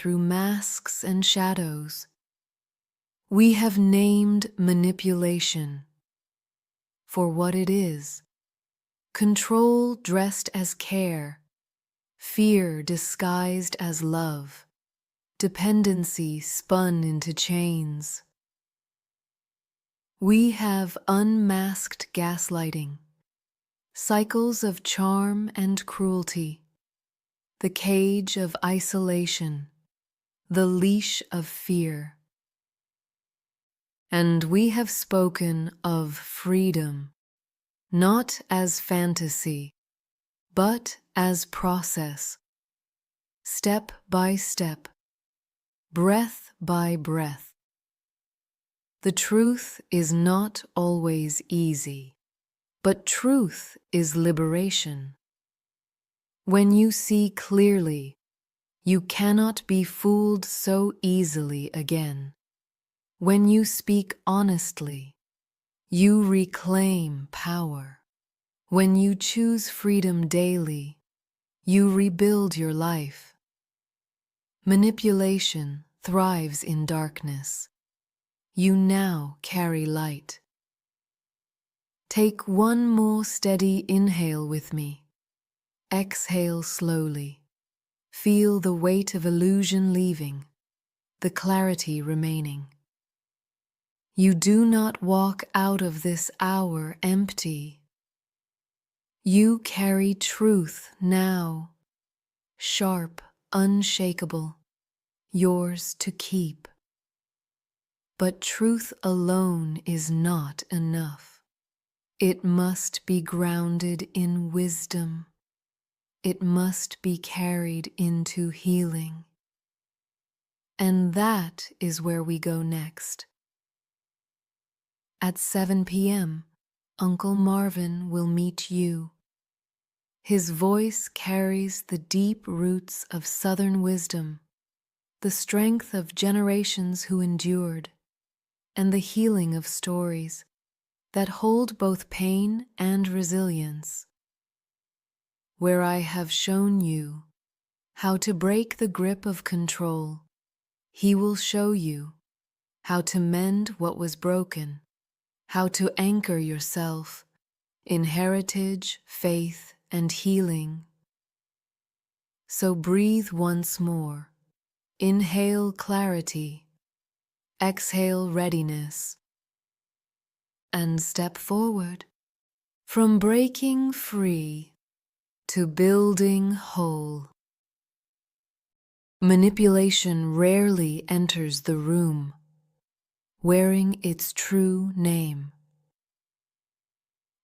through masks and shadows. We have named manipulation for what it is: control dressed as care, fear disguised as love, dependency spun into chains. We have unmasked gaslighting, cycles of charm and cruelty, the cage of isolation, the leash of fear. And we have spoken of freedom, not as fantasy, but as process, step by step, breath by breath. The truth is not always easy, but truth is liberation. When you see clearly, you cannot be fooled so easily again. When you speak honestly, you reclaim power. When you choose freedom daily, you rebuild your life. Manipulation thrives in darkness. You now carry light. Take one more steady inhale with me. Exhale slowly. Feel the weight of illusion leaving, the clarity remaining. You do not walk out of this hour empty. You carry truth now, sharp, unshakable, yours to keep. But truth alone is not enough. It must be grounded in wisdom. It must be carried into healing. And that is where we go next. At 7 p.m., Uncle Marvin will meet you. His voice carries the deep roots of Southern wisdom, the strength of generations who endured, and the healing of stories that hold both pain and resilience. Where I have shown you how to break the grip of control, he will show you how to mend what was broken, how to anchor yourself in heritage, faith, and healing. So breathe once more. Inhale clarity, exhale readiness, and step forward from breaking free to building whole. Manipulation rarely enters the room wearing its true name.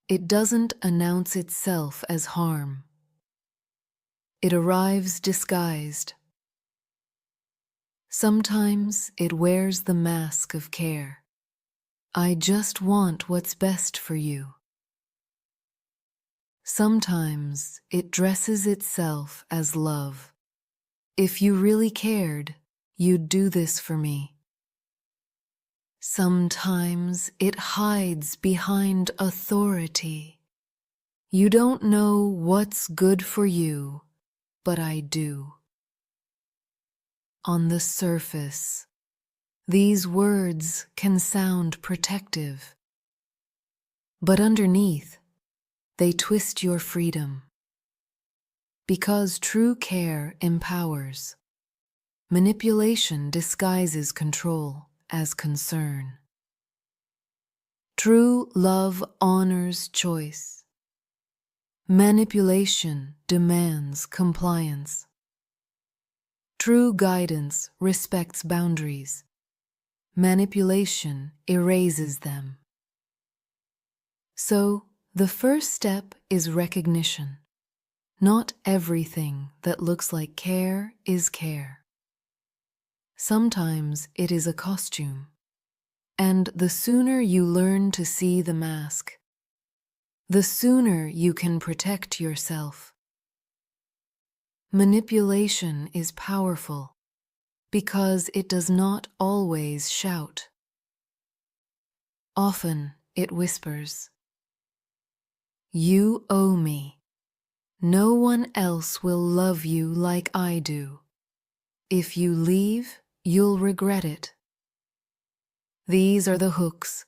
It doesn't announce itself as harm. It arrives disguised. Sometimes it wears the mask of care. I just want what's best for you. Sometimes it dresses itself as love. If you really cared, you'd do this for me. Sometimes it hides behind authority. You don't know what's good for you, but I do. On the surface, these words can sound protective, but underneath, they twist your freedom. Because true care empowers, manipulation disguises control as concern. True love honors choice. Manipulation demands compliance. True guidance respects boundaries. Manipulation erases them. So, the first step is recognition. Not everything that looks like care is care. Sometimes it is a costume. And the sooner you learn to see the mask, the sooner you can protect yourself. Manipulation is powerful because it does not always shout. Often it whispers, "You owe me. No one else will love you like I do. If you leave, you'll regret it. These are the hooks,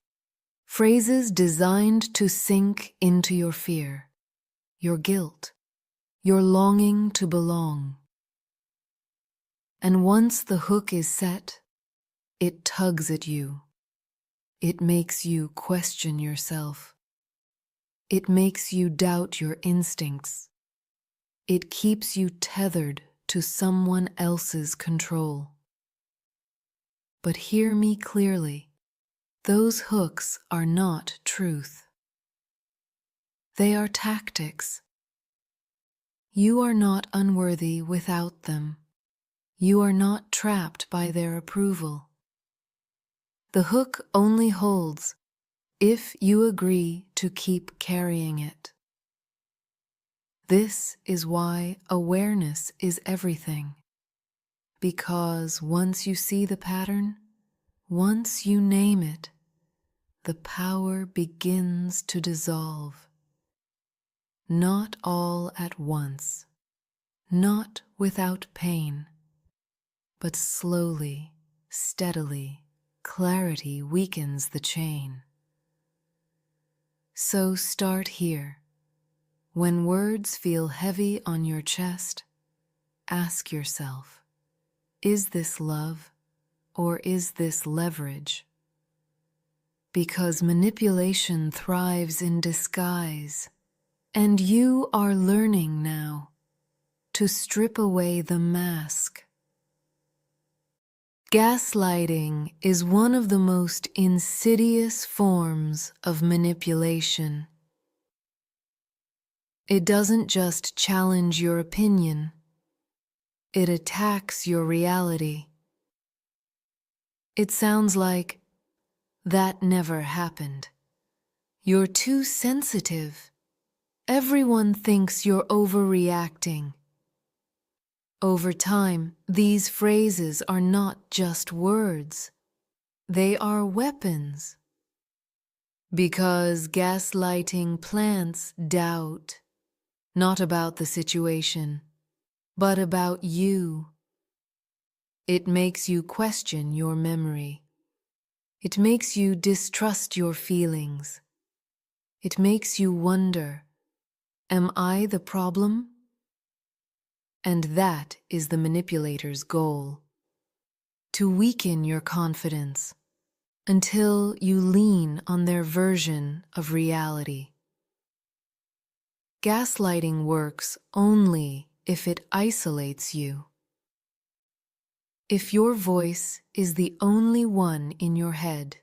phrases designed to sink into your fear, your guilt, your longing to belong. And once the hook is set, it tugs at you. It makes you question yourself. It makes you doubt your instincts. It keeps you tethered to someone else's control. But hear me clearly. Those hooks are not truth. They are tactics. You are not unworthy without them. You are not trapped by their approval. The hook only holds if you agree to keep carrying it. This is why awareness is everything. Because once you see the pattern, once you name it, the power begins to dissolve. Not all at once, not without pain, but slowly, steadily, clarity weakens the chain. So start here. When words feel heavy on your chest, ask yourself, is this love or is this leverage? Because manipulation thrives in disguise, and you are learning now to strip away the mask. Gaslighting is one of the most insidious forms of manipulation. It doesn't just challenge your opinion, it attacks your reality. It sounds like, "That never happened. You're too sensitive. Everyone thinks you're overreacting." Over time, these phrases are not just words. They are weapons. Because gaslighting plants doubt, not about the situation, but about you. It makes you question your memory. It makes you distrust your feelings. It makes you wonder, am I the problem? And that is the manipulator's goal, to weaken your confidence until you lean on their version of reality. Gaslighting works only if it isolates you. If your voice is the only one in your head,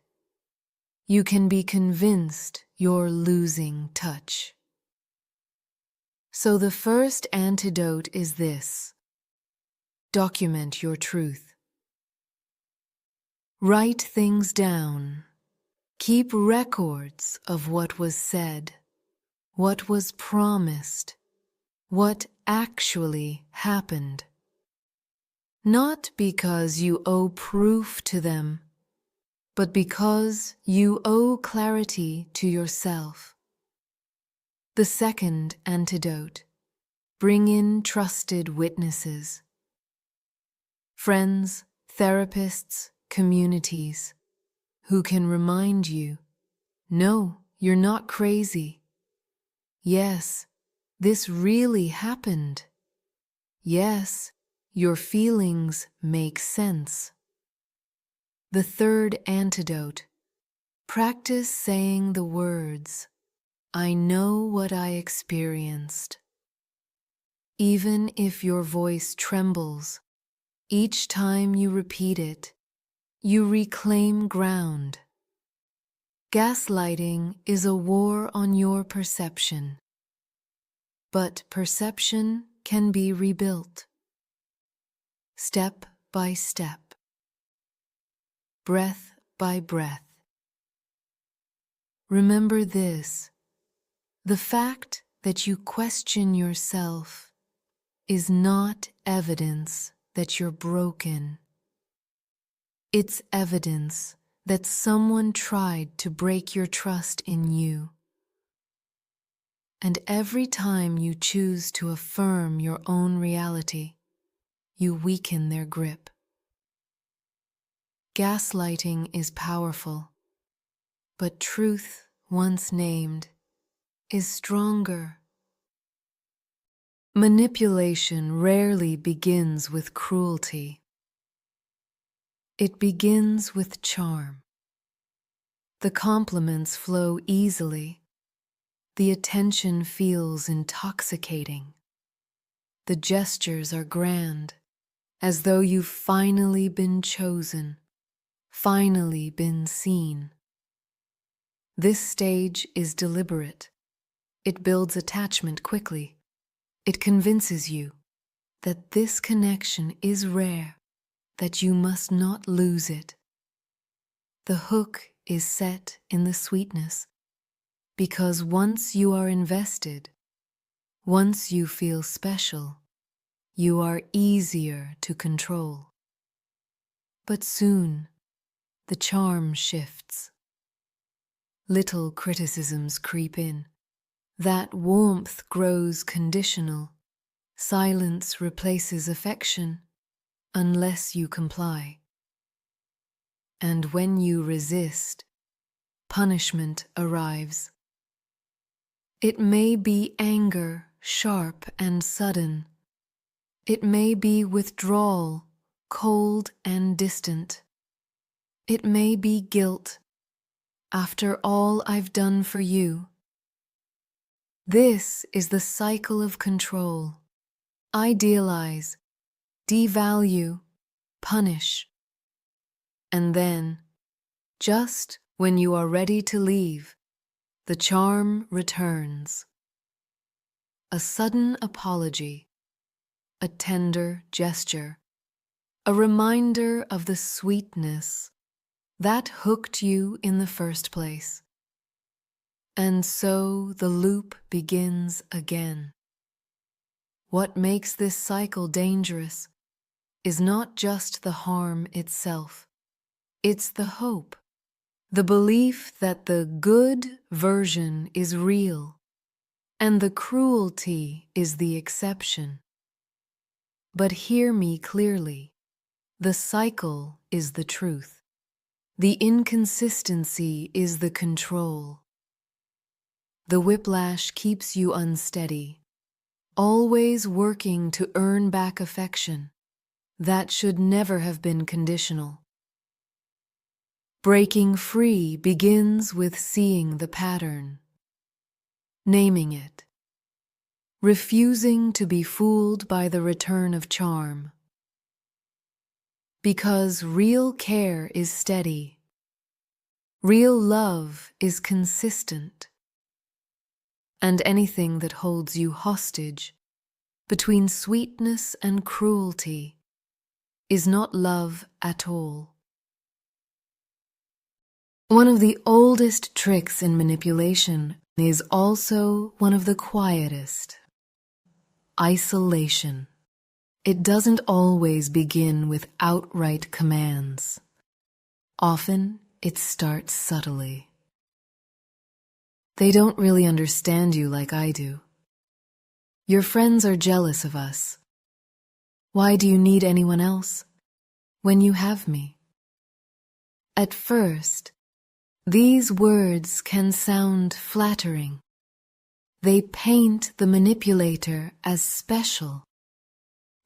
you can be convinced you're losing touch. So the first antidote is this: document your truth. Write things down. Keep records of what was said, what was promised, what actually happened. Not because you owe proof to them, but because you owe clarity to yourself. The second antidote: bring in trusted witnesses. Friends, therapists, communities who can remind you, no, you're not crazy. Yes, this really happened. Yes, your feelings make sense. The third antidote: practice saying the words, "I know what I experienced." Even if your voice trembles, each time you repeat it, you reclaim ground. Gaslighting is a war on your perception. But perception can be rebuilt. Step by step. Breath by breath. Remember this: the fact that you question yourself is not evidence that you're broken. It's evidence that someone tried to break your trust in you. And every time you choose to affirm your own reality, you weaken their grip. Gaslighting is powerful, but truth, once named, is stronger. Manipulation rarely begins with cruelty. It begins with charm. The compliments flow easily. The attention feels intoxicating. The gestures are grand, as though you've finally been chosen, finally been seen. This stage is deliberate. It builds attachment quickly. It convinces you that this connection is rare, that you must not lose it. The hook is set in the sweetness, because once you are invested, once you feel special, you are easier to control. But soon, the charm shifts. Little criticisms creep in. That warmth grows conditional. Silence replaces affection, unless you comply. And when you resist, punishment arrives. It may be anger, sharp and sudden. It may be withdrawal, cold and distant. It may be guilt. After all I've done for you. This is the cycle of control. Idealize, devalue, punish. And then, just when you are ready to leave, the charm returns. A sudden apology, a tender gesture, a reminder of the sweetness that hooked you in the first place. And so the loop begins again. What makes this cycle dangerous is not just the harm itself. It's the hope, the belief that the good version is real and the cruelty is the exception. But hear me clearly. The cycle is the truth. The inconsistency is the control. The whiplash keeps you unsteady, always working to earn back affection that should never have been conditional. Breaking free begins with seeing the pattern, naming it, refusing to be fooled by the return of charm. Because real care is steady, real love is consistent, and anything that holds you hostage between sweetness and cruelty is not love at all. One of the oldest tricks in manipulation is also one of the quietest: isolation. It doesn't always begin with outright commands. Often, it starts subtly. They don't really understand you like I do. Your friends are jealous of us. Why do you need anyone else when you have me? At first, these words can sound flattering. They paint the manipulator as special,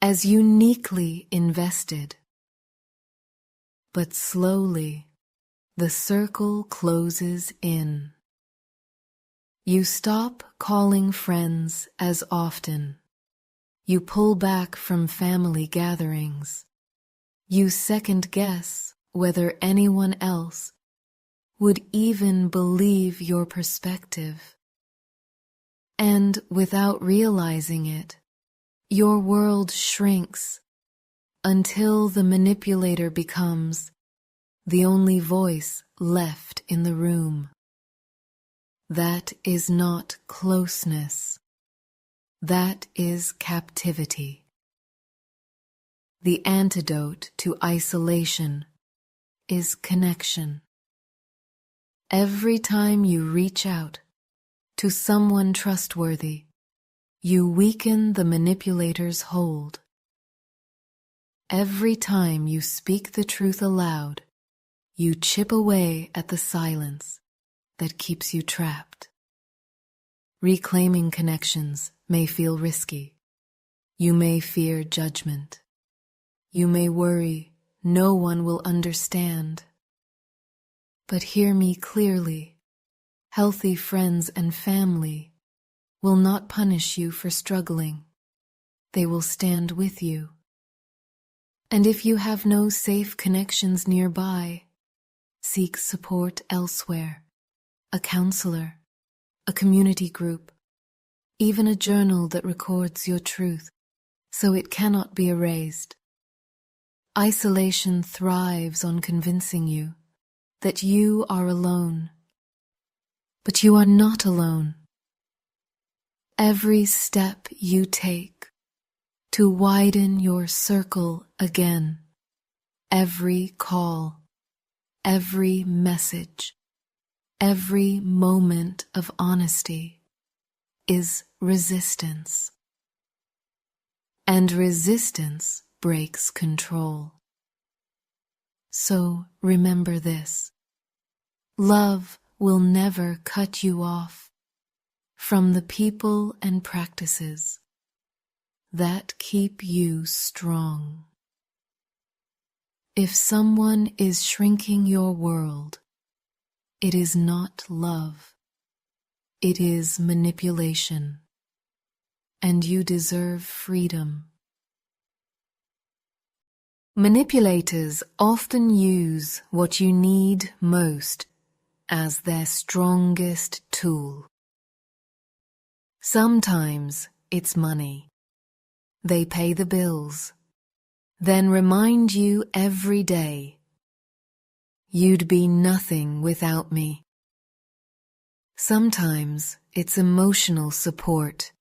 as uniquely invested. But slowly, the circle closes in. You stop calling friends as often. You pull back from family gatherings. You second-guess whether anyone else would even believe your perspective. And without realizing it, your world shrinks until the manipulator becomes the only voice left in the room. That is not closeness. That is captivity. The antidote to isolation is connection. Every time you reach out to someone trustworthy, you weaken the manipulator's hold. Every time you speak the truth aloud, you chip away at the silence that keeps you trapped. Reclaiming connections may feel risky. You may fear judgment. You may worry no one will understand. But hear me clearly. Healthy friends and family will not punish you for struggling. They will stand with you. And if you have no safe connections nearby, seek support elsewhere. A counselor, a community group, even a journal that records your truth so it cannot be erased. Isolation thrives on convincing you that you are alone. But you are not alone. Every step you take to widen your circle again, every call, every message, every moment of honesty is resistance. And resistance breaks control. So remember this. Love will never cut you off from the people and practices that keep you strong. If someone is shrinking your world, it is not love. It is manipulation. And you deserve freedom. Manipulators often use what you need most as their strongest tool. Sometimes it's money. They pay the bills, then remind you every day, "You'd be nothing without me." Sometimes it's emotional support.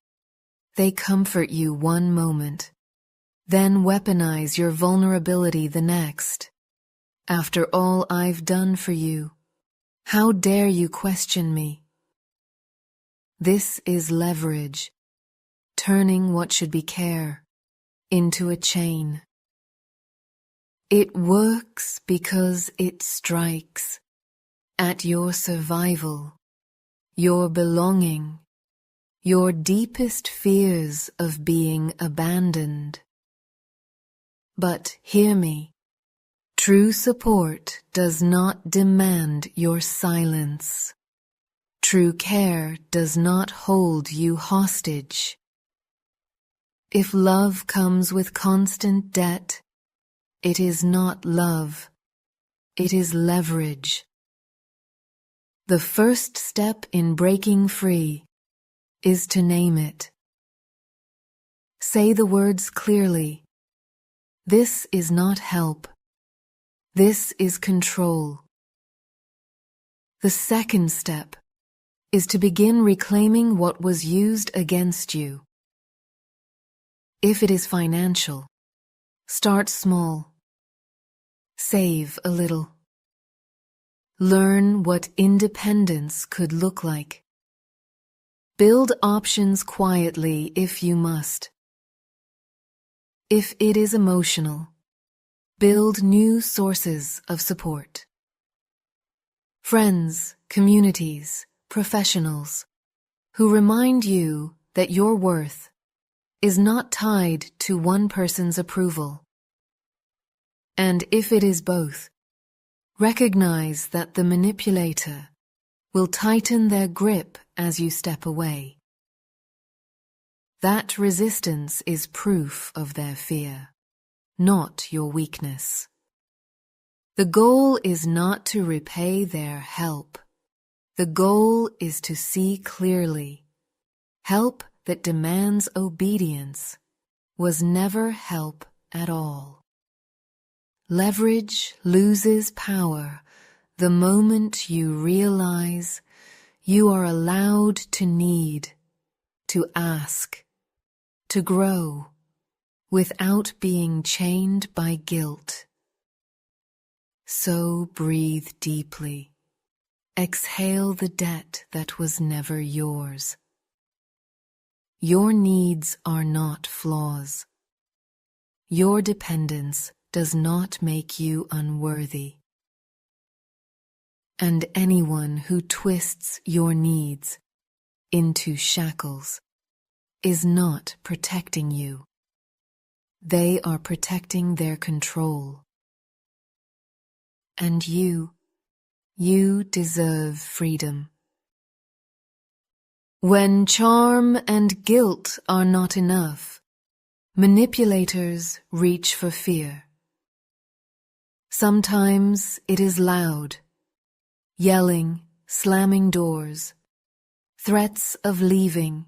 They comfort you one moment, then weaponize your vulnerability the next. "After all I've done for you, how dare you question me?" This is leverage, turning what should be care into a chain. It works because it strikes at your survival, your belonging, your deepest fears of being abandoned. But hear me, true support does not demand your silence. True care does not hold you hostage. If love comes with constant debt, it is not love, it is leverage. The first step in breaking free is to name it. Say the words clearly. This is not help. This is control. The second step is to begin reclaiming what was used against you. If it is financial, start small. Save a little. Learn what independence could look like. Build options quietly if you must. If it is emotional, build new sources of support. Friends, communities, professionals who remind you that your worth is not tied to one person's approval. And if it is both, recognize that the manipulator will tighten their grip as you step away. That resistance is proof of their fear, not your weakness. The goal is not to repay their help. The goal is to see clearly. Help that demands obedience was never help at all. Leverage loses power the moment you realize you are allowed to need, to ask, to grow, without being chained by guilt. So breathe deeply. Exhale the debt that was never yours. Your needs are not flaws. your dependence does not make you unworthy. And anyone who twists your needs into shackles is not protecting you. They are protecting their control. And you deserve freedom. When charm and guilt are not enough, manipulators reach for fear. Sometimes it is loud, yelling, slamming doors, threats of leaving,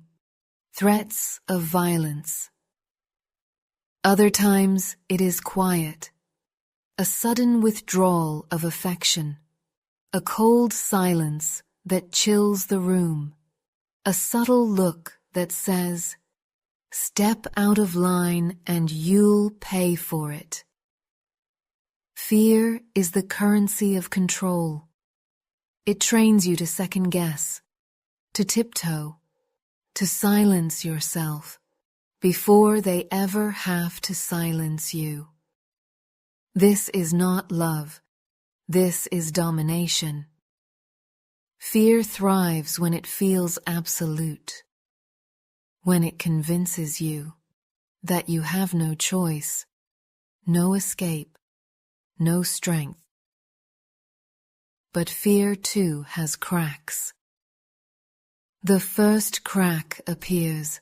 threats of violence. Other times it is quiet, a sudden withdrawal of affection, a cold silence that chills the room, a subtle look that says, "Step out of line and you'll pay for it." Fear is the currency of control. It trains you to second guess, to tiptoe, to silence yourself before they ever have to silence you. This is not love. This is domination. Fear thrives when it feels absolute, when it convinces you that you have no choice, no escape, no strength. But fear too has cracks. The first crack appears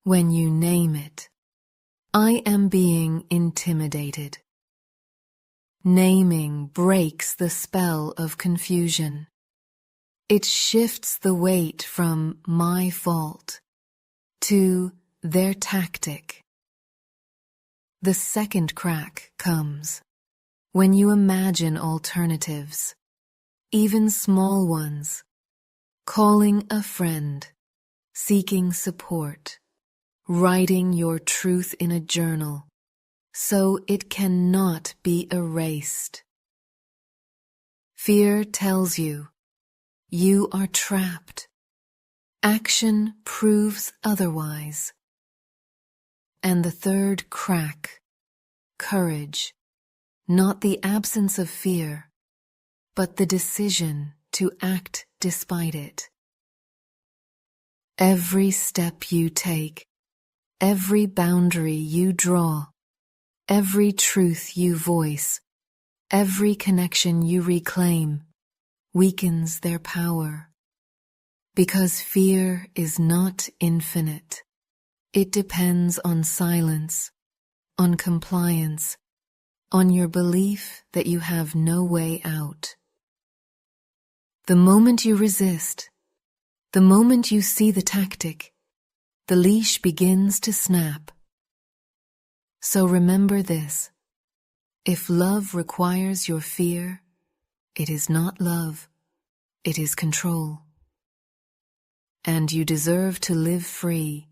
when you name it. I am being intimidated. Naming breaks the spell of confusion. It shifts the weight from my fault to their tactic. The second crack comes when you imagine alternatives, even small ones, calling a friend, seeking support, writing your truth in a journal so it cannot be erased. Fear tells you you are trapped. Action proves otherwise. And the third crack, courage, not the absence of fear, but the decision to act despite it. Every step you take, every boundary you draw, every truth you voice, every connection you reclaim, weakens their power. Because fear is not infinite. It depends on silence, on compliance, on your belief that you have no way out. The moment you resist, the moment you see the tactic, the leash begins to snap. So remember this: if love requires your fear, it is not love, it is control. And you deserve to live free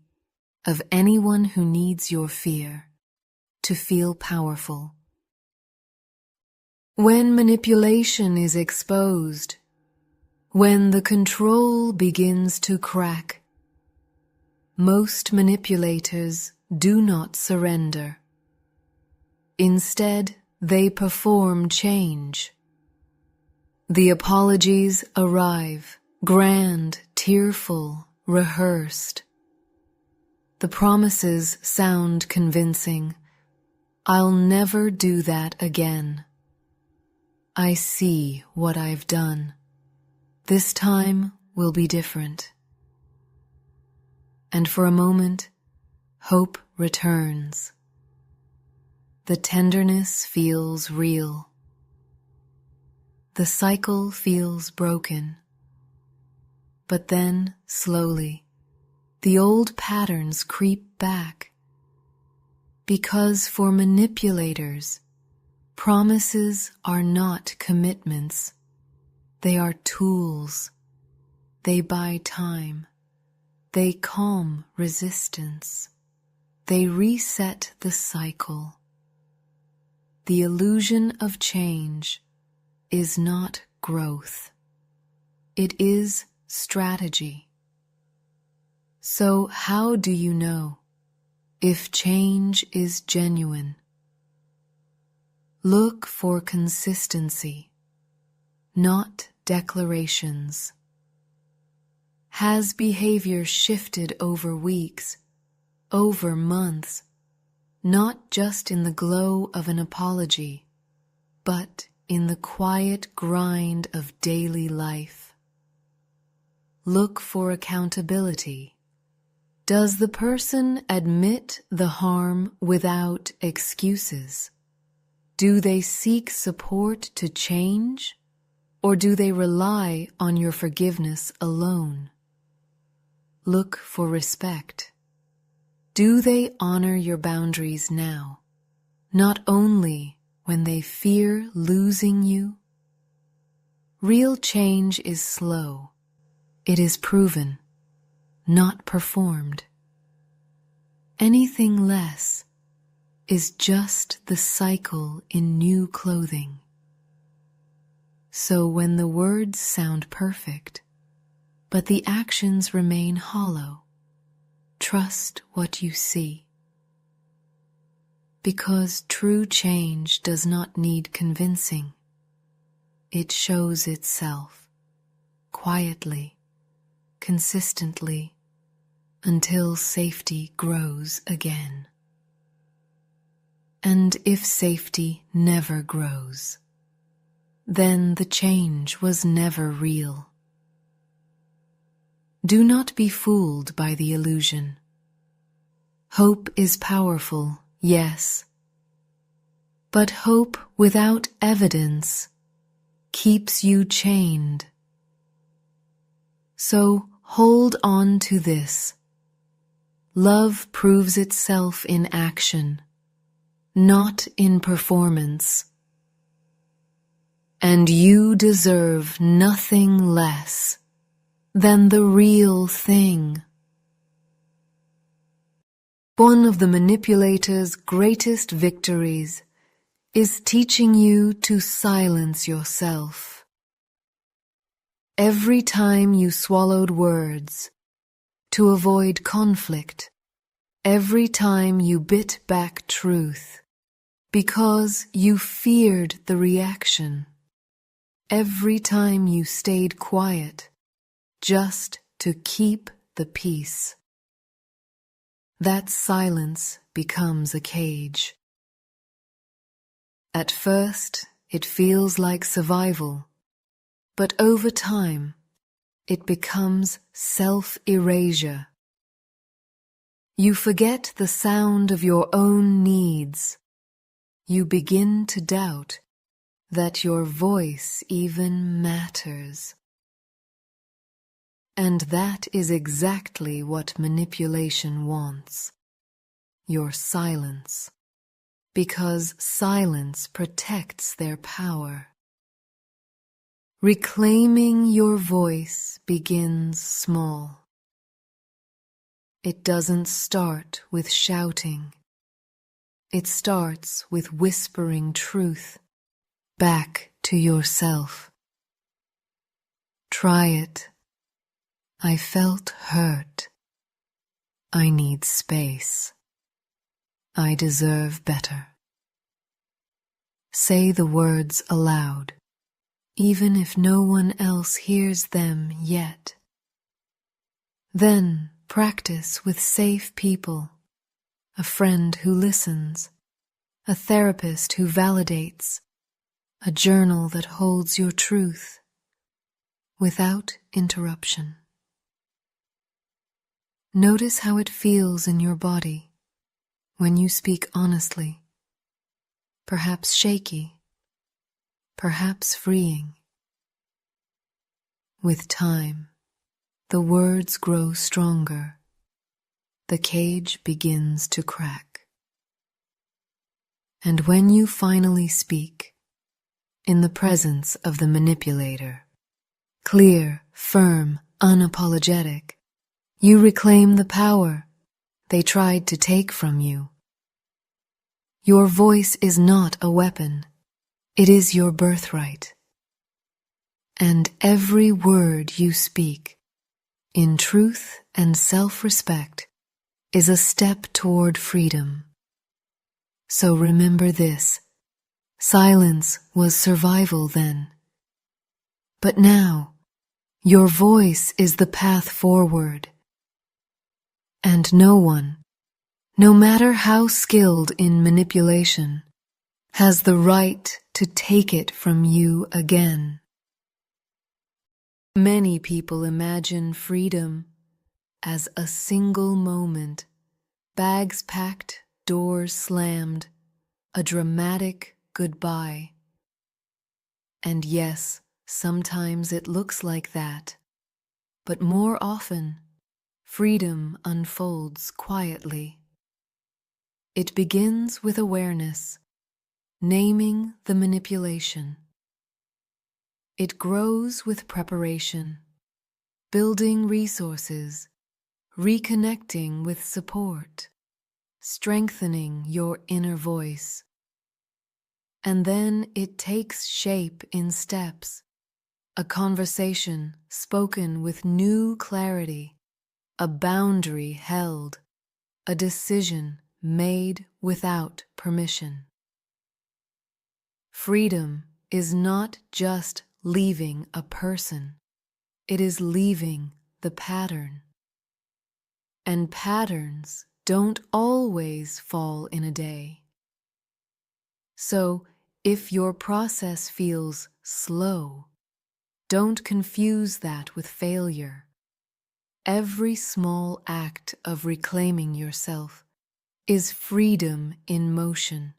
of anyone who needs your fear to feel powerful. When manipulation is exposed, when the control begins to crack, most manipulators do not surrender. Instead, they perform change. The apologies arrive, grand, tearful, rehearsed. The promises sound convincing. I'll never do that again. I see what I've done. This time will be different. And for a moment, hope returns. The tenderness feels real. The cycle feels broken. But then, slowly, the old patterns creep back. Because for manipulators, promises are not commitments. They are tools. They buy time. They calm resistance. They reset the cycle. The illusion of change is not growth. It is strategy. So how do you know? if change is genuine. Look for consistency, not declarations. Has behavior shifted over weeks, over months, not just in the glow of an apology, but in the quiet grind of daily life? Look for accountability. Does the person admit the harm without excuses? Do they seek support to change, or do they rely on your forgiveness alone? Look for respect. Do they honor your boundaries now, not only when they fear losing you? Real change is slow. It is proven, not performed. Anything less is just the cycle in new clothing. So when the words sound perfect, but the actions remain hollow, trust what you see. Because true change does not need convincing. It shows itself quietly, consistently, until safety grows again. And if safety never grows, then the change was never real. Do not be fooled by the illusion. Hope is powerful, yes, but hope without evidence keeps you chained. So hold on to this. Love proves itself in action, not in performance. And you deserve nothing less than the real thing. One of the manipulator's greatest victories is teaching you to silence yourself. Every time you swallowed words to avoid conflict, every time you bit back truth because you feared the reaction, every time you stayed quiet just to keep the peace, that silence becomes a cage. At first, it feels like survival, but over time, it becomes self-erasure. You forget the sound of your own needs. You begin to doubt that your voice even matters. And that is exactly what manipulation wants. Your silence. Because silence protects their power. Reclaiming your voice begins small. It doesn't start with shouting. It starts with whispering truth back to yourself. Try it. I felt hurt. I need space. I deserve better. Say the words aloud, even if no one else hears them yet. Then practice with safe people, a friend who listens, a therapist who validates, a journal that holds your truth without interruption. Notice how it feels in your body when you speak honestly, perhaps shaky, perhaps freeing. With time, the words grow stronger. The cage begins to crack. And when you finally speak, in the presence of the manipulator, clear, firm, unapologetic, you reclaim the power they tried to take from you. Your voice is not a weapon. It is your birthright. And every word you speak, in truth and self-respect, is a step toward freedom. So remember this: silence was survival then. But now, your voice is the path forward. And no one, no matter how skilled in manipulation, has the right to take it from you again. Many people imagine freedom as a single moment, bags packed, doors slammed, a dramatic goodbye. And yes, sometimes it looks like that, but more often, freedom unfolds quietly. It begins with awareness, naming the manipulation. It grows with preparation, building resources, reconnecting with support, strengthening your inner voice. And then it takes shape in steps, a conversation spoken with new clarity, a boundary held, a decision made without permission. Freedom is not just leaving a person, it is leaving the pattern. And patterns don't always fall in a day. So, if your process feels slow, don't confuse that with failure. Every small act of reclaiming yourself is freedom in motion.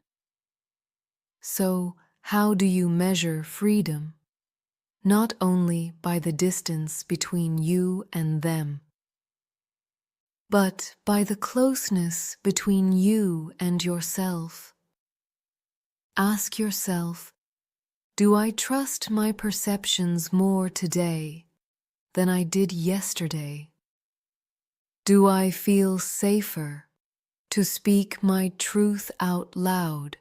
So, how do you measure freedom? Not only by the distance between you and them, but by the closeness between you and yourself. Ask yourself, do I trust my perceptions more today than I did yesterday? Do I feel safer to speak my truth out loud?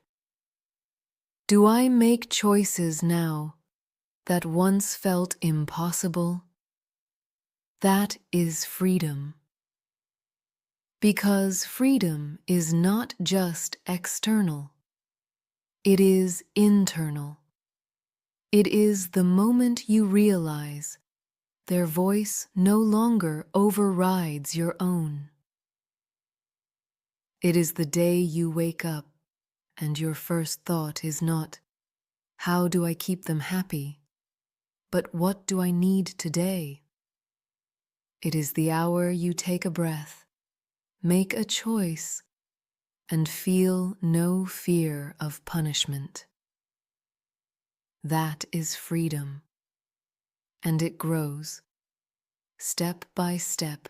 Do I make choices now that once felt impossible? That is freedom. Because freedom is not just external, it is internal. It is the moment you realize their voice no longer overrides your own. It is the day you wake up and your first thought is not, how do I keep them happy? But what do I need today? It is the hour you take a breath, make a choice, and feel no fear of punishment. That is freedom, and it grows, step by step,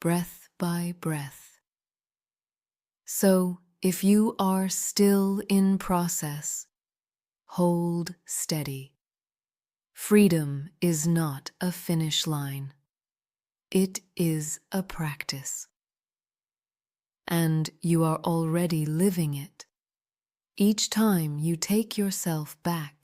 breath by breath. So, if you are still in process, hold steady. Freedom is not a finish line. It is a practice. And you are already living it. Each time you take yourself back